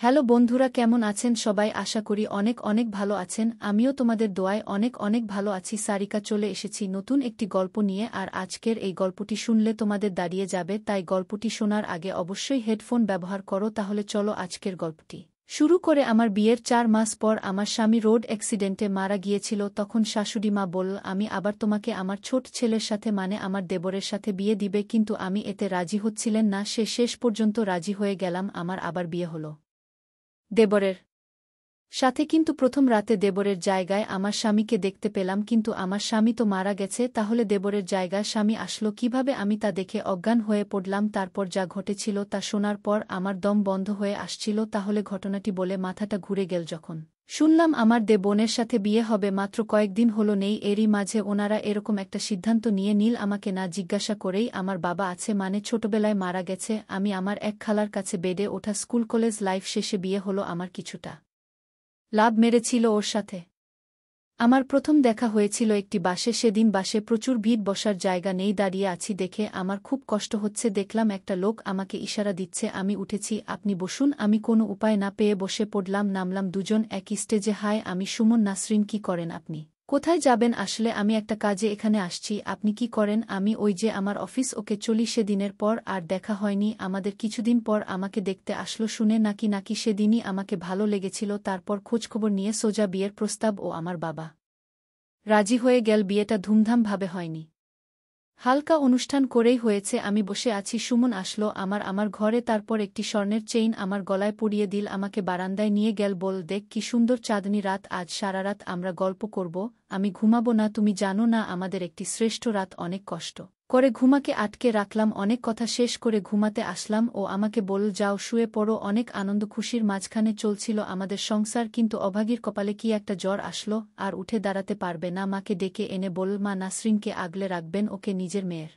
Hello বন্ধুরা, কেমন আছেন সবাই? আশা করি অনেক অনেক ভালো আছেন। আমিও তোমাদের দোয়ায় অনেক অনেক ভালো আছি। সারিকা চলে এসেছি নতুন একটি গল্প নিয়ে, আর আজকের এই গল্পটি শুনলে তোমাদের দাঁড়িয়ে যাবে, তাই গল্পটি শোনার আগে অবশ্যই হেডফোন ব্যবহার করো। তাহলে চলো আজকের গল্পটি শুরু করে। আমার বিয়ের 4 মাস পর আমার স্বামী রোড অ্যাক্সিডেন্টে মারা গিয়েছিল। তখন শাশুড়ি মা বলল, আমি আবার তোমাকে আমার ছোট ছেলের সাথে মানে আমার দেবরের সাথে বিয়ে দিবে, কিন্তু আমি এতে রাজি হচ্ছিলেন না। শেষ পর্যন্ত রাজি হয়ে গেলাম। আমার আবার বিয়ে হলো দেবরের সাথে, কিন্তু প্রথম রাতে দেবরের জায়গায় আমার স্বামীকে দেখতে পেলাম, কিন্তু আমার স্বামী তো মারা গেছে। তাহলে দেবরের জায়গায় স্বামী আসলো কিভাবে? আমি তা দেখে অজ্ঞান হয়ে পড়লাম। তারপর যা ঘটেছিল তা শোনার পর আমার দম বন্ধ হয়ে আসছিল। তাহলে ঘটনাটি বলে মাথাটা ঘুরে গেল যখন শুনলাম আমার বোনের সাথে বিয়ে হবে। মাত্র কয়েকদিন হলো নেই, এরই মাঝে ওনারা এরকম একটা সিদ্ধান্ত নিয়ে নীল। আমাকে না জিজ্ঞাসা করেই। আমার বাবা আছে মানে ছোটবেলায় মারা গেছে। আমি আমার এক খালার কাছে বেডে ওঠা, স্কুল কলেজ লাইফ শেষে বিয়ে হলো আমার। কিছুটা লাভ মেরেছিল ওর সাথে। আমার প্রথম দেখা হয়েছিল একটি বাসে। সেদিন বাসে প্রচুর ভিড়, বসার জায়গা নেই। দাঁড়িয়ে আছি দেখে আমার খুব কষ্ট হচ্ছে। দেখলাম একটা লোক আমাকে ইশারা দিচ্ছে, আমি উঠেছি। আপনি বসুন। আমি কোনো উপায় না পেয়ে বসে পড়লাম। নামলাম দুজন একই স্টেজে। হাই, আমি সুমন নাসরিন। কি করেন আপনি? কোথায় যাবেন? আসলে আমি একটা কাজে এখানে আসছি। আপনি কি করেন? আমি ওই যে আমার অফিস। ওকে চলি। সেদিনের পর আর দেখা হয়নি আমাদের। কিছুদিন পর আমাকে দেখতে আসলো। শুনে নাকি সেদিনই আমাকে ভালো লেগেছিল। তারপর খোঁজখবর নিয়ে সোজা বিয়ের প্রস্তাব। ও আমার বাবা রাজি হয়ে গেল। বিয়েটা ধুমধামভাবে হয়নি, হালকা অনুষ্ঠান করেই হয়েছে। আমি বসে আছি, সুমন আসলো আমার ঘরে। তারপর একটি স্বর্ণের চেইন আমার গলায় পরিয়ে দিল। আমাকে বারান্দায় নিয়ে গেল। বল, দেখ কি সুন্দর চাঁদনি রাত। আজ সারারাত আমরা গল্প করব। আমি ঘুমাবো না, তুমি জানো না আমাদের একটি শ্রেষ্ঠ রাত। অনেক কষ্ট করে ঘুমাকে আটকে রাখলাম। অনেক কথা শেষ করে ঘুমাতে আসলাম। ও আমাকে বলল, যাও শুয়ে পড়ো। অনেক আনন্দ খুশির মাঝখানে চলছিল আমাদের সংসার, কিন্তু অভাগীর কপালে কি একটা জ্বর আসলো, আর উঠে দাঁড়াতে পারবে না। মাকে ডেকে এনে বলল, মা নাসরিনকে আগলে রাখবেন, ওকে নিজের মেয়ের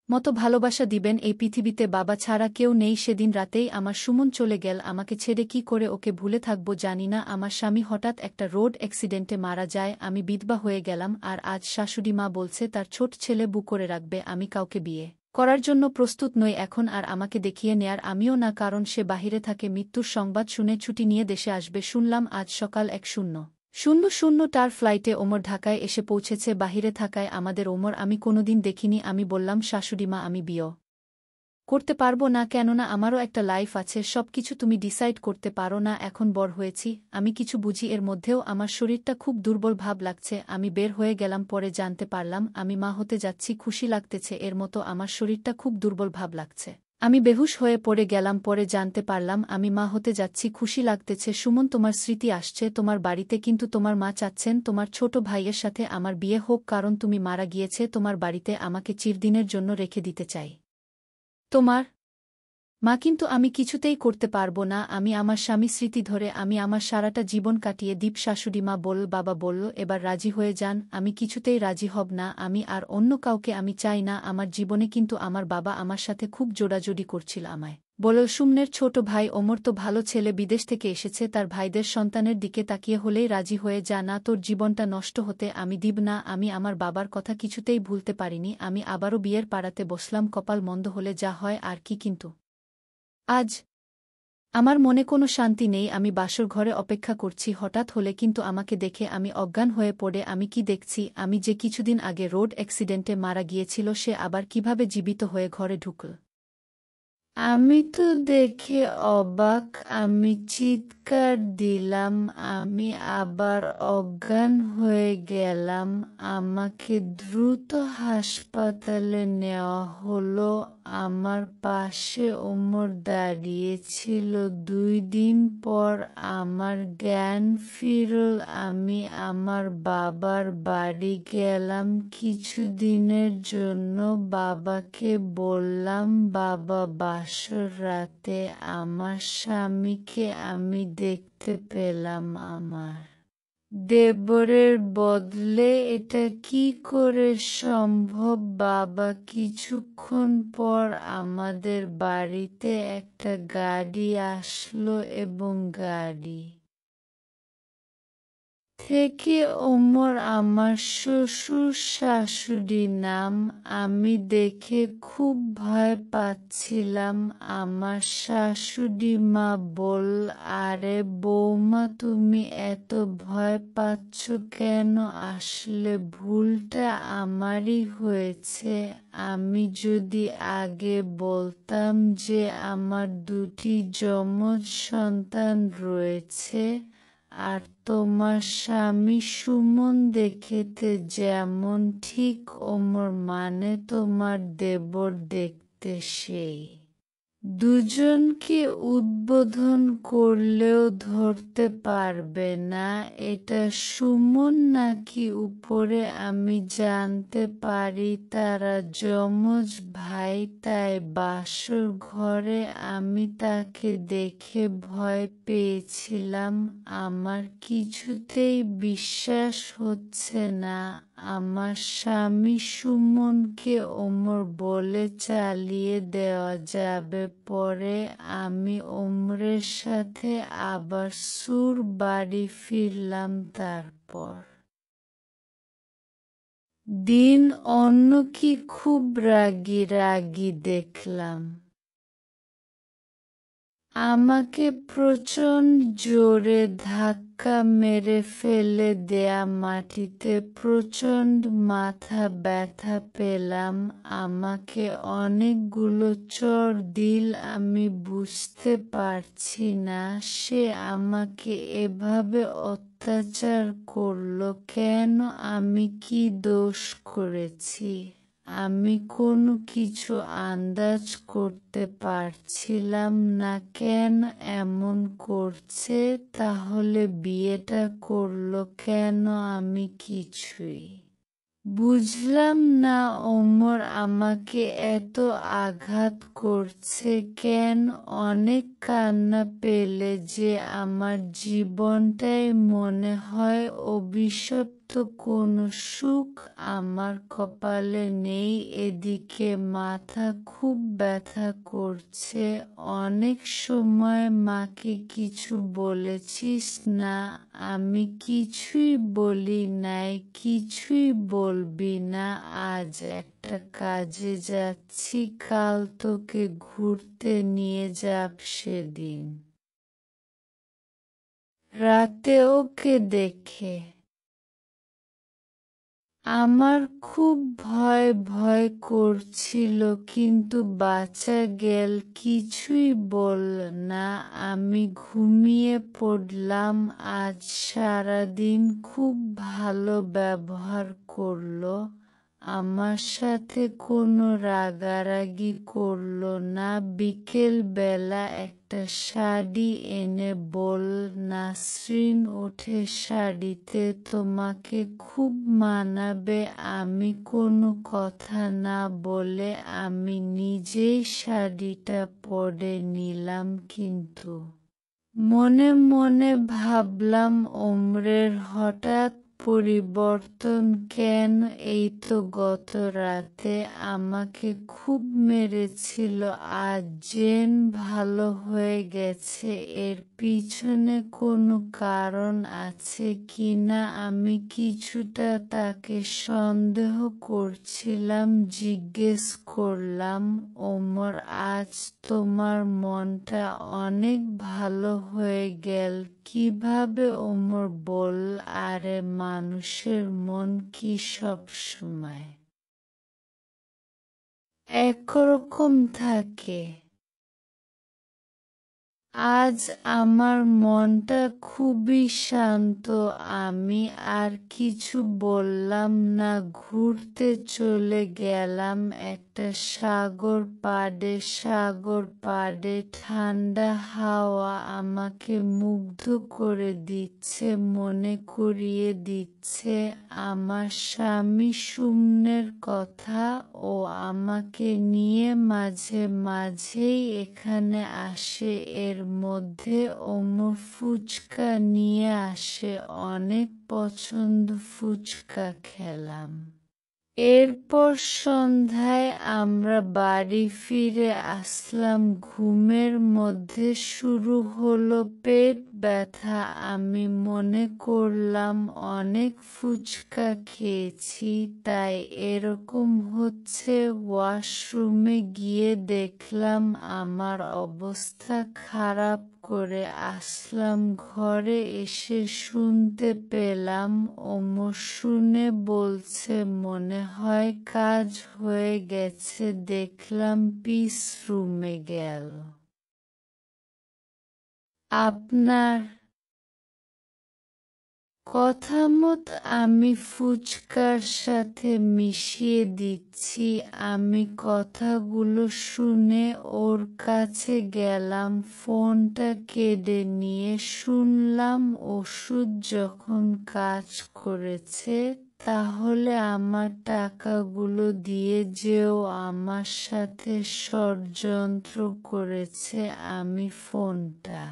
মতো ভালোবাসা দিবেন। এই পৃথিবীতে বাবা ছাড়া কেউ নেই। সেদিন রাতেই আমার সুমন চলে গেল আমাকে ছেড়ে। কি করে ওকে ভুলে থাকবো জানি না। আমার স্বামী হঠাৎ একটা রোড অ্যাক্সিডেন্টে মারা যায়। আমি বিধবা হয়ে গেলাম। আর আজ শাশুড়ি মা বলছে তার ছোট ছেলে বু করে রাখবে। আমি কাউকে বিয়ে করার জন্য প্রস্তুত নই এখন, আর আমাকে দেখিয়ে নেয়ার আমিও না, কারণ সে বাহিরে থাকে। মৃত্যুর সংবাদ শুনে ছুটি নিয়ে দেশে আসবে শুনলাম। আজ সকাল 1:00টার ফ্লাইটে ওমর ঢাকায় এসে পৌঁছেছে। বাহিরে থাকায় আমাদের ওমর আমি কোনোদিন দেখিনি। আমি বললাম, শাশুড়িমা আমি বিয়ে করতে পারবো না, কেননা আমারও একটা লাইফ আছে। সবকিছু তুমি ডিসাইড করতে পারো না? এখন বড় হয়েছি, আমি কিছু বুঝি। এর মধ্যেও আমার শরীরটা খুব দুর্বল ভাব লাগছে। আমি বের হয়ে গেলাম। পরে জানতে পারলাম আমি মা হতে যাচ্ছি। খুশি লাগতেছে এর মতো আমার শরীরটা খুব দুর্বল ভাব লাগছে। আমি বেহুশ হয়ে পড়ে গেলাম। পরে জানতে পারলাম আমি মা হতে যাচ্ছি। খুশি লাগতেছে। সুমন, তোমার স্মৃতি আসছে তোমার বাড়িতে, কিন্তু তোমার মা চাচ্ছেন তোমার ছোট ভাইয়ের সাথে আমার বিয়ে হোক, কারণ তুমি মারা গিয়েছে তোমার বাড়িতে। আমাকে চিরদিনের জন্য রেখে দিতে চাই তোমার মা, কিন্তু আমি কিছুতেই করতে পারবো না। আমি আমার স্বামী স্মৃতি ধরে আমি আমার সারাটা জীবন কাটিয়ে দীপ। শাশুড়ি মা বলল, বাবা বলল এবার রাজি হয়ে যান। আমি কিছুতেই রাজি হব না। আমি আর অন্য কাউকে আমি চাই না আমার জীবনে। কিন্তু আমার বাবা আমার সাথে খুব জোড়াজোড়ি করছিল। আমায় বলল, সুমনের ছোট ভাই ওমর তো ভালো ছেলে, বিদেশ থেকে এসেছে, তার ভাইদের সন্তানের দিকে তাকিয়ে হলেই রাজি হয়ে যা না, তোর জীবনটা নষ্ট হতে আমি দিব না। আমি আমার বাবার কথা কিছুতেই ভুলতে পারিনি। আমি আবারও বিয়ের পাড়াতে বসলাম। কপাল মন্দ হলে যা হয় আর কি, কিন্তু আজ আমার মনে কোনো শান্তি নেই। আমি বাসর ঘরে অপেক্ষা করছি হঠাৎ হলে কিন্তু আমাকে দেখে আমি অজ্ঞান হয়ে পড়ে। আমি কি দেখছি? আমি যে কিছুদিন আগে রোড অ্যাক্সিডেন্টে মারা গিয়েছিল সে আবার কিভাবে জীবিত হয়ে ঘরে ঢুকল? আমি তো দেখে অবাক। আমি চিৎকার দিলাম। আমি আবার অজ্ঞান হয়ে গেলাম। আমাকে দ্রুত হাসপাতালে নেওয়া হলো। আমার পাশে ওমর দাঁড়িয়েছিল। 2 দিন পর আমার জ্ঞান ফিরল। আমি আমার বাবার বাড়ি গেলাম কিছুদিনের জন্য। বাবাকে বললাম, বাবা বাসর রাতে আমার স্বামীকে আমি দেখতে পেলাম। আমার দেবরের বদলে এটা কি করে সম্ভব? বাবা, কিছুক্ষণ পর আমাদের বাড়িতে একটা গাড়ি আসলো এবং গাড়ি থেকে ওমর আমার শ্বশুর শাশুড়ি নাম। আমি দেখে খুব ভয় পাচ্ছিলাম। আমার শাশুড়ি মা বলল, আরে বৌমা তুমি এত ভয় পাচ্ছ কেন? আসলে ভুলটা আমারই হয়েছে। আমি যদি আগে বলতাম যে আমার দুটি যমজ সন্তান রয়েছে, আর তোমার স্বামী সুমন দেখতে যেমন ঠিক ওমর মানে তোমার দেবর দেখতে সেই। দুজনকে উদ্বোধন করলেও ধরতে পারবে না এটা সুমন নাকি উপরে। আমি জানতে পারি তারা যমজ ভাই, তাই বাসর ঘরে আমি তাকে দেখে ভয় পেয়েছিলাম। আমার কিছুতেই বিশ্বাস হচ্ছে না আমার স্বামী সুমনকে ওমর বলে চালিয়ে দেওয়া যাবে। পরে আমি ওমরের সাথে আবার সুর বাড়ি ফিরলাম। তারপর দিন অন্য কি খুব রাগী রাগী দেখলাম। আমাকে প্রচণ্ড জোরে ধাক্কা মেরে ফেলে দেয়া মাটিতে প্রচণ্ড মাথা ব্যথা পেলাম। আমাকে অনেকগুলো চড় দিল। আমি বুঝতে পারছি না সে আমাকে এভাবে অত্যাচার করলো কেন? আমি কি দোষ করেছি? আমি কোনো কিছু আন্দাজ করতে পারছিলাম না কেন এমন করছে। তাহলে বিয়েটা করলো কেন? আমি কিছুই বুঝলাম না। ওমর আমাকে এত আঘাত করছে কেন? অনেক কান্না পেলে যে আমার জীবনটাই মনে হয় অভিশপ্ত। কোনো সুখ আমার কপালে নেই। এদিকে মাথা খুব ব্যথা করছে। অনেক সময় মাকে কিছু বলেছিস না? আমি কিছুই বলি নাই। কিছুই বলবি না? আজ একটা কাজে যাচ্ছি, কাল তোকে ঘুরতে নিয়ে যাব। সেদিন রাতে ওকে দেখে আমার খুব ভয় ভয় করছিল, কিন্তু বাঁচা গেল। কিছুই বলল না। আমি ঘুমিয়ে পড়লাম। আজ সারাদিন খুব ভালো ব্যবহার করলো। আমার সাথে কোনো রাগারাগি করলো না। বিকেল বেলা একটা শাড়ি এনে বলল, নাসরিন ওঠে, শাড়িতে তোমাকে খুব মানাবে। আমি কোনো কথা না বলে আমি নিজেই শাড়িটা পরে নিলাম। কিন্তু মনে মনে ভাবলাম ওমরের হঠাৎ পরিবর্তন কেন? এই তো গত রাতে আমাকে খুব মেরেছিল, আজ যেন ভালো হয়ে গেছে। এর পিছনে কোনো কারণ আছে কিনা আমি কিছুটা তাকে সন্দেহ করছিলাম। জিজ্ঞেস করলাম, ওমর আজ তোমার মনটা অনেক ভালো হয়ে গেল কিভাবে? ওমর বলল, আরে মানুষের মন কি সবসময় একরকম থাকে? আজ আমার মনটা খুবই শান্ত। আমি আর কিছু বললাম না। ঘুরতে চলে গেলাম একটা সাগর পাড়ে। সাগর পাড়ে ঠান্ডা হাওয়া আমাকে মুগ্ধ করে দিচ্ছে, মনে করিয়ে দিচ্ছে আমার স্বামী সুমনের কথা। ও আমাকে নিয়ে মাঝে মাঝেই এখানে আসে। এর মধ্যে ওমর ফুচকা নিয়ে আসে। অনেক পছন্দ ফুচকা খেলাম। এরপর সন্ধ্যায় আমরা বাড়ি ফিরে আসলাম। ঘুমের মধ্যে শুরু হলো পেট ব্যথা। আমি মনে করলাম অনেক ফুচকা খেয়েছি, তাই এরকম হচ্ছে। ওয়াশরুমে গিয়ে দেখলাম আমার অবস্থা খারাপ করে আসলাম। ঘরে এসে শুনতে পেলাম ওমর শুনে বলছে, মনে হয় কাজ হয়ে গেছে। দেখলাম পিস রুমে গেল। আপনার কথামত আমি ফুচকার সাথে মিশিয়ে দিচ্ছি। আমি কথাগুলো শুনে ওর কাছে গেলাম। ফোনটা কেড়ে নিয়ে শুনলাম ওষুধ যখন কাজ করেছে, তাহলে আমার টাকাগুলো দিয়ে যেও। আমার সাথে ষড়যন্ত্র করেছে। আমি ফোনটা